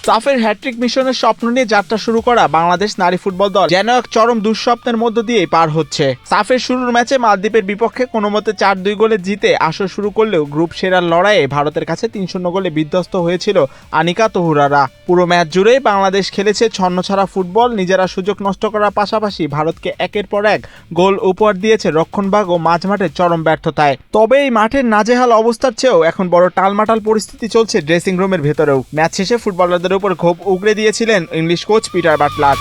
সাফের hat trick মিশনের স্বপ্ন নিয়ে যাত্রা শুরু করা বাংলাদেশ নারী ফুটবল দল যেন এক চরম দুঃস্বপ্নের মধ্য দিয়েই পার হচ্ছে। সাফের শুরুর ম্যাচে মালদ্বীপের বিপক্ষে কোনোমতে 4-2 গোলে জিতে আসর শুরু করলেও গ্রুপ সেরার লড়াইয়ে ভারতের কাছে 3-0 গোলে বিধ্বস্ত হয়েছিল আনিকা তহুরারা। পুরো ম্যাচ জুড়েই বাংলাদেশ খেলেছে ছন্নছাড়া ফুটবল, নিজেরা সুযোগ নষ্ট করার পাশাপাশি ভারতকে একের পর এক গোল উপহার দিয়েছে রক্ষণভাগ ও মাঝমাঠের চরম ব্যর্থতায়। তবে এই মাঠের নাজেহাল অবস্থার চেয়েও এখন বড় টালমাটাল পরিস্থিতি চলছে ড্রেসিং রুমের ভেতরেও। ম্যাচ শেষে ফুটবলারদের উপর ক্ষোভ উগরে দিয়েছিলেন ইংলিশ কোচ পিটার বাটলার।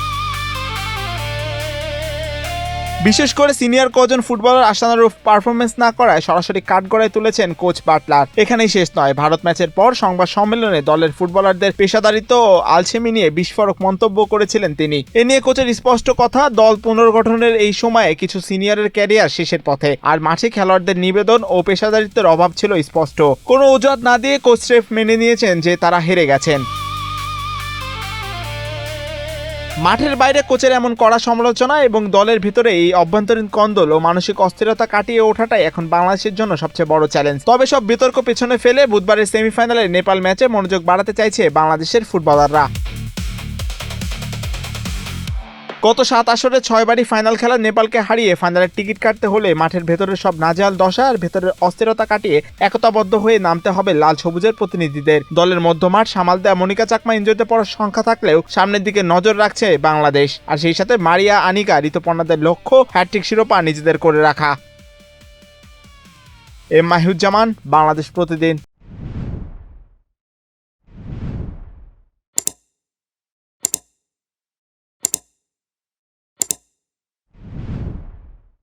বিশেষ করে সিনিয়র কজন ফুটবলার আশানুরূপ পারফরমেন্স না করায় সরাসরি কাঠগড়ায় তুলেছেন কোচ বাটলার। এখানেই শেষ নয়, ভারত ম্যাচের পর সংবাদ সম্মেলনে দলের ফুটবলারদের পেশাদারিত্ব ও আলসেমি নিয়ে বিস্ফোরক মন্তব্য করেছিলেন তিনি। এ নিয়ে কোচের স্পষ্ট কথা, দল পুনর্গঠনের এই সময়ে কিছু সিনিয়রের ক্যারিয়ার শেষের পথে, আর মাঠে খেলোয়াড়দের নিবেদন ও পেশাদারিত্বের অভাব ছিল স্পষ্ট। কোনো অজুহাত না দিয়ে কোচ স্রেফ মেনে নিয়েছেন যে তারা হেরে গেছেন। মাঠের বাইরে কোচের এমন কড়া সমালোচনা এবং দলের ভিতরে এই অভ্যন্তরীণ কন্দল ও মানসিক অস্থিরতা কাটিয়ে ওঠাটাই এখন বাংলাদেশের জন্য সবচেয়ে বড় চ্যালেঞ্জ। তবে সব বিতর্ক পেছনে ফেলে বুধবারের সেমিফাইনালে নেপাল ম্যাচে মনোযোগ বাড়াতে চাইছে বাংলাদেশের ফুটবলাররা। গত 7 আসরে 6 বারই ফাইনাল খেলা নেপালকে হারিয়ে ফাইনালের টিকিট কাটতে হলে মাঠের ভেতরের সব নাজেহাল দশা আর ভেতরের অস্থিরতা কাটিয়ে একতাবদ্ধ হয়ে নামতে হবে লাল সবুজের প্রতিনিধিদের। দলের মধ্যমাঠ সামাল দেয়া মনিকা চাকমা ইনজুরিতে পড়ার সংখ্যা থাকলেও সামনের দিকে নজর রাখছে বাংলাদেশ, আর সেই সাথে মারিয়া, আনিকা, ঋতুপর্ণাদের লক্ষ্য হ্যাট্রিক শিরোপা নিজেদের করে রাখা। মাহিউজ্জামান, বাংলাদেশ প্রতিদিন।